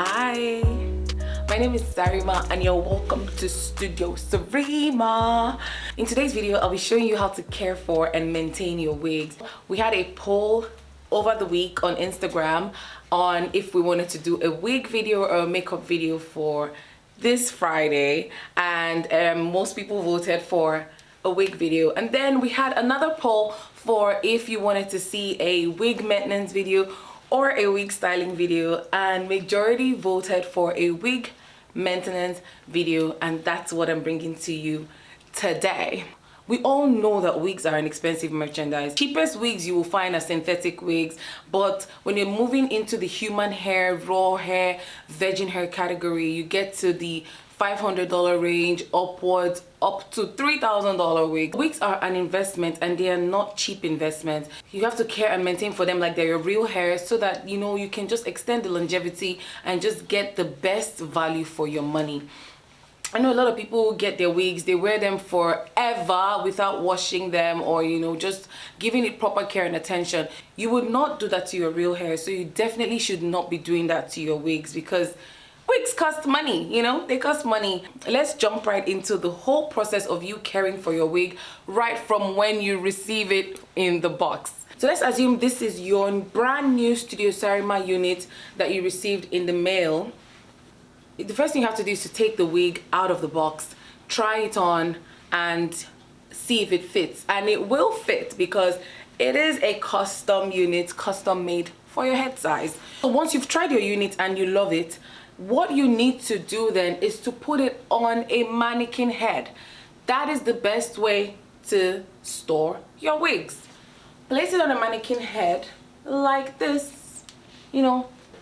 Hi, my name is Sarima and you're welcome to Studio Sarima. In today's video, I'll be showing you how to care for and maintain your wigs. We had a poll over the week on Instagram on if we wanted to do a wig video or a makeup video for this Friday, and most people voted for a wig video. And then we had another poll for if you wanted to see a wig maintenance video or a wig styling video, and majority voted for a wig maintenance video, and that's what I'm bringing to you today. We all know that wigs are an expensive merchandise. Cheapest wigs you will find are synthetic wigs, but when you're moving into the human hair, raw hair, virgin hair category, you get to the $500 range upwards up to $3,000 wigs. Wigs are an investment and they are not cheap investments. You have to care and maintain for them like they're your real hair, so that you can just extend the longevity and just get the best value for your money. I know a lot of people get their wigs, they wear them forever without washing them or just giving it proper care and attention. You would not do that to your real hair, so you definitely should not be doing that to your wigs, because wigs cost money, they cost money. Let's jump right into the whole process of you caring for your wig right from when you receive it in the box. So let's assume this is your brand new Studio Sarima unit that you received in the mail. The first thing you have to do is to take the wig out of the box, try it on and see if it fits. And it will fit because it is a custom unit, custom made for your head size. So once you've tried your unit and you love it, what you need to do then is to put it on a mannequin head. That is the best way to store your wigs. Place it on a mannequin head like this.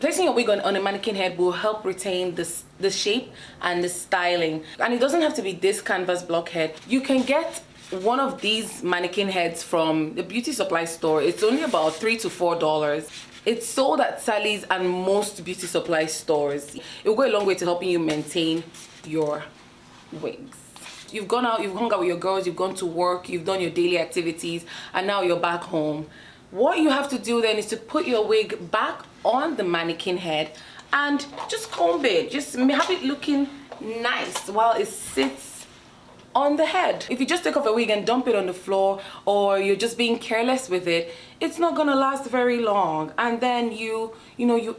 Placing your wig on a mannequin head will help retain the shape and the styling. And it doesn't have to be this canvas block head. You can get one of these mannequin heads from the beauty supply store. It's only about $3 to $4. It's sold at Sally's and most beauty supply stores. It will go a long way to helping you maintain your wigs. You've gone out, you've hung out with your girls, you've gone to work, you've done your daily activities, and now you're back home. What you have to do then is to put your wig back on the mannequin head and just comb it. Just have it looking nice while it sits on the head. If you just take off a wig and dump it on the floor, or you're just being careless with it, it's not gonna last very long, and then you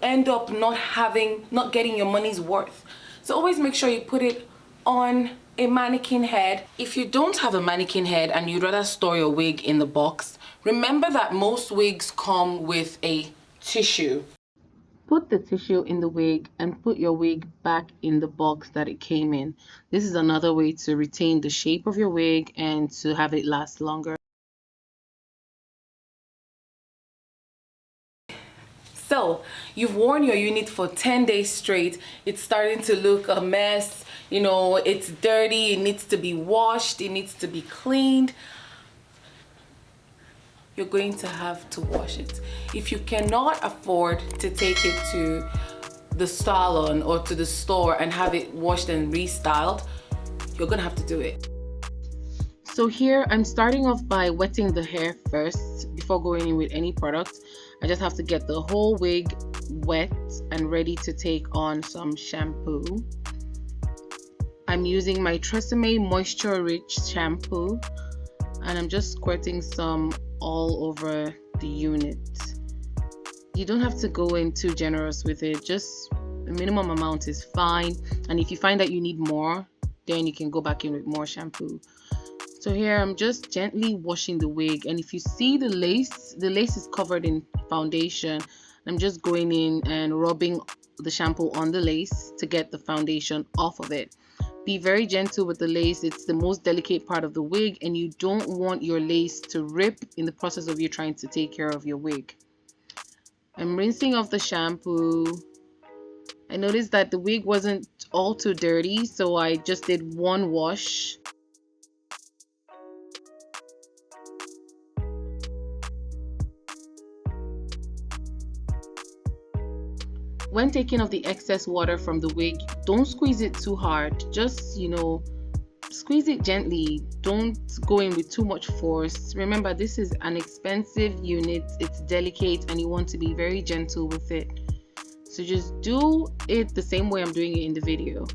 end up not getting your money's worth. So always make sure you put it on a mannequin head. If you don't have a mannequin head and you'd rather store your wig in the box, remember that most wigs come with a tissue. Put the tissue in the wig and put your wig back in the box that it came in. This is another way to retain the shape of your wig and to have it last longer. So you've worn your unit for 10 days straight. It's starting to look a mess. It's dirty. It needs to be washed. It needs to be cleaned. You're going to have to wash it. If you cannot afford to take it to the salon or to the store and have it washed and restyled, you're gonna have to do it. So here I'm starting off by wetting the hair first before going in with any product. I just have to get the whole wig wet and ready to take on some shampoo. I'm using my Tresemme Moisture Rich shampoo, and I'm just squirting some all over the unit. You don't have to go in too generous with it, just a minimum amount is fine, and if you find that you need more, then you can go back in with more shampoo. So here I'm just gently washing the wig, and if you see the lace is covered in foundation. I'm just going in and rubbing the shampoo on the lace to get the foundation off of it. Be very gentle with the lace. It's the most delicate part of the wig, and you don't want your lace to rip in the process of you trying to take care of your wig. I'm rinsing off the shampoo. I noticed that the wig wasn't all too dirty, so I just did one wash. When taking off the excess water from the wig, don't squeeze it too hard. Just, squeeze it gently. Don't go in with too much force. Remember, this is an expensive unit. It's delicate and you want to be very gentle with it. So just do it the same way I'm doing it in the video.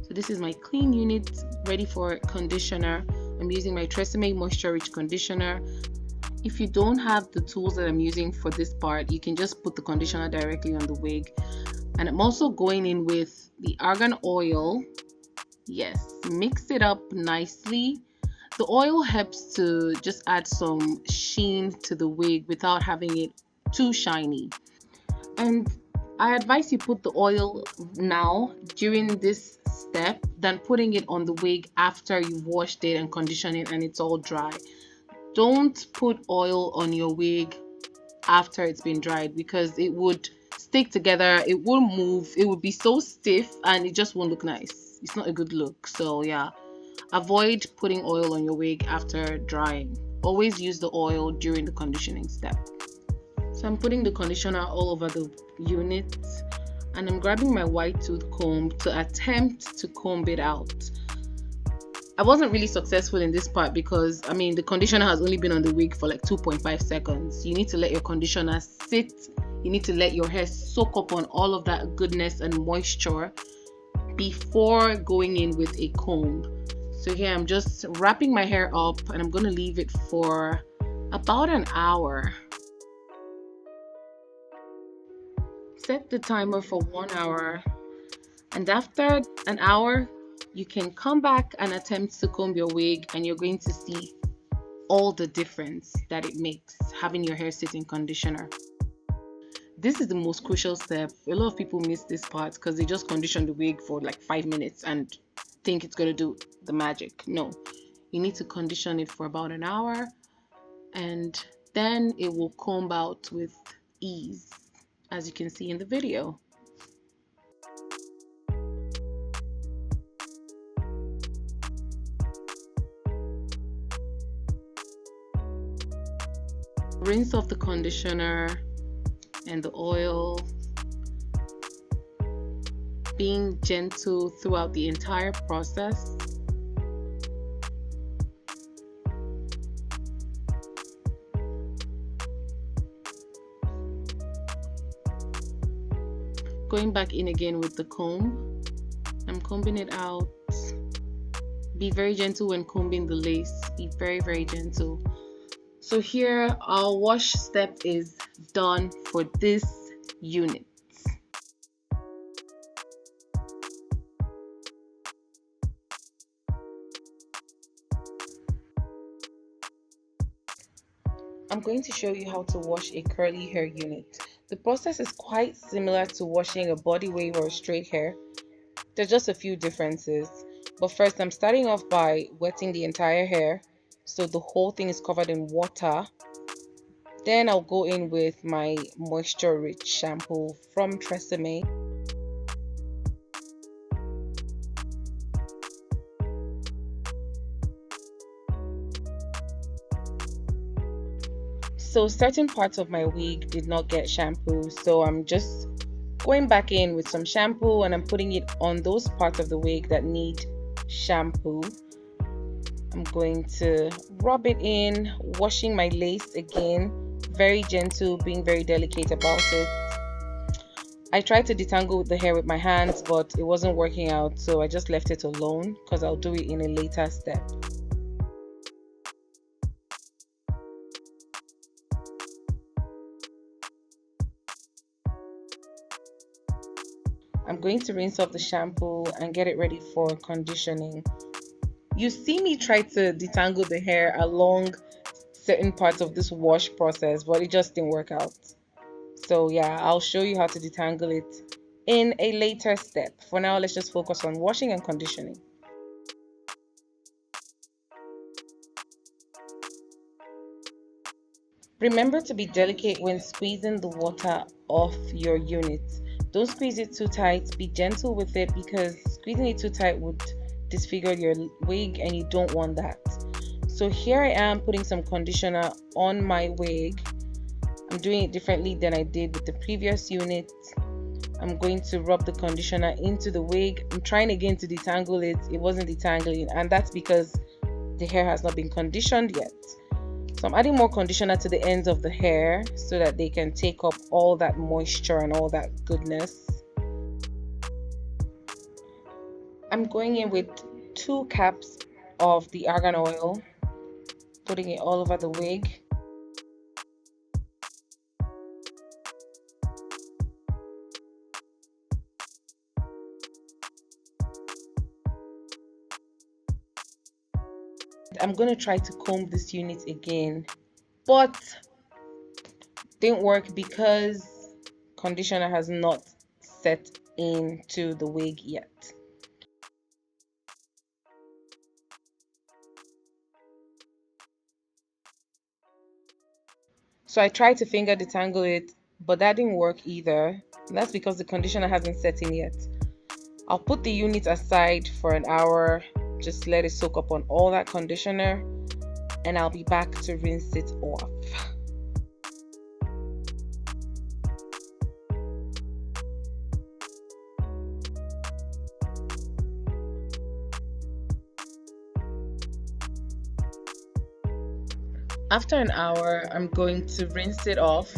So this is my clean unit ready for conditioner. I'm using my Tresemme Moisture Rich Conditioner. If you don't have the tools that I'm using for this part, you can just put the conditioner directly on the wig. And I'm also going in with the argan oil. Yes, mix it up nicely. The oil helps to just add some sheen to the wig without having it too shiny. And I advise you put the oil now during this step than putting it on the wig after you've washed it and conditioned it and it's all dry. Don't put oil on your wig after it's been dried because it would stick together, it won't move, it would be so stiff and it just won't look nice. It's not a good look. So yeah, avoid putting oil on your wig after drying. Always use the oil during the conditioning step. So I'm putting the conditioner all over the unit and I'm grabbing my white tooth comb to attempt to comb it out. I wasn't really successful in this part because the conditioner has only been on the wig for like 2.5 seconds. You need to let your conditioner sit. You need to let your hair soak up on all of that goodness and moisture before going in with a comb. So here I'm just wrapping my hair up and I'm going to leave it for about an hour. Set the timer for 1 hour, and after an hour you can come back and attempt to comb your wig and you're going to see all the difference that it makes having your hair sit in conditioner. This is the most crucial step. A lot of people miss this part because they just condition the wig for like 5 minutes and think it's going to do the magic. No, you need to condition it for about an hour and then it will comb out with ease, as you can see in the video. Rinse off the conditioner and the oil, being gentle throughout the entire process. Going back in again with the comb. I'm combing it out. Be very gentle when combing the lace. Be very, very gentle. So here our wash step is done for this unit. I'm going to show you how to wash a curly hair unit. The process is quite similar to washing a body wave or a straight hair. There's just a few differences. But first, I'm starting off by wetting the entire hair so the whole thing is covered in water. Then I'll go in with my moisture rich shampoo from Tresemme. So certain parts of my wig did not get shampoo, so I'm just going back in with some shampoo and I'm putting it on those parts of the wig that need shampoo. I'm going to rub it in, washing my lace again, very gentle, being very delicate about it. I tried to detangle the hair with my hands, but it wasn't working out, so I just left it alone because I'll do it in a later step. I'm going to rinse off the shampoo and get it ready for conditioning. You see me try to detangle the hair along certain parts of this wash process, but it just didn't work out. So yeah, I'll show you how to detangle it in a later step. For now, let's just focus on washing and conditioning. Remember to be delicate when squeezing the water off your unit. Don't squeeze it too tight. Be gentle with it because squeezing it too tight would disfigure your wig and you don't want that. So here I am putting some conditioner on my wig. I'm doing it differently than I did with the previous unit. I'm going to rub the conditioner into the wig. I'm trying again to detangle it. It wasn't detangling, and that's because the hair has not been conditioned yet. So I'm adding more conditioner to the ends of the hair so that they can take up all that moisture and all that goodness. I'm going in with 2 caps of the argan oil, putting it all over the wig. I'm going to try to comb this unit again, but didn't work because conditioner has not set into the wig yet. So I tried to finger detangle it, but that didn't work either. That's because the conditioner hasn't set in yet. I'll put the unit aside for an hour, just let it soak up on all that conditioner, and I'll be back to rinse it off. After an hour, I'm going to rinse it off.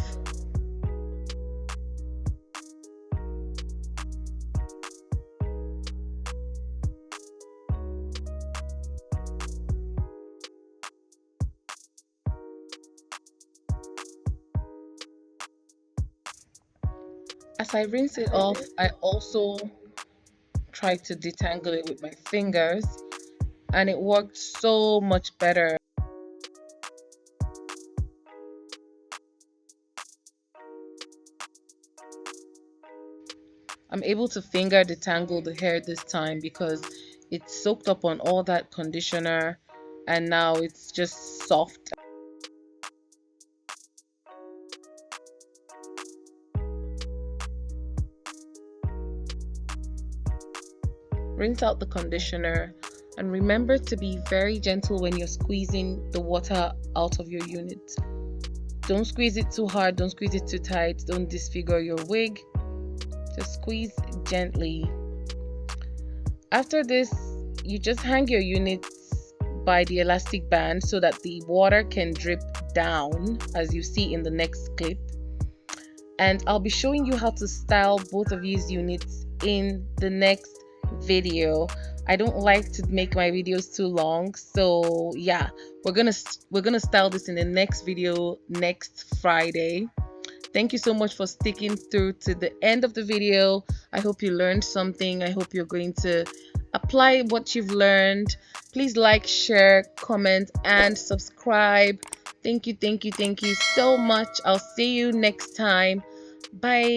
As I rinse it off, I also try to detangle it with my fingers, and it worked so much better. I'm able to finger detangle the hair this time because it's soaked up on all that conditioner and now it's just soft. Rinse out the conditioner and remember to be very gentle when you're squeezing the water out of your unit. Don't squeeze it too hard, don't squeeze it too tight, don't disfigure your wig. Just squeeze gently. After this, you just hang your units by the elastic band so that the water can drip down, as you see in the next clip. And I'll be showing you how to style both of these units in the next video. I don't like to make my videos too long, so yeah, we're gonna style this in the next video next Friday. Thank you so much for sticking through to the end of the video. I hope you learned something. I hope you're going to apply what you've learned. Please like, share, comment, and subscribe. Thank you so much. I'll see you next time. Bye.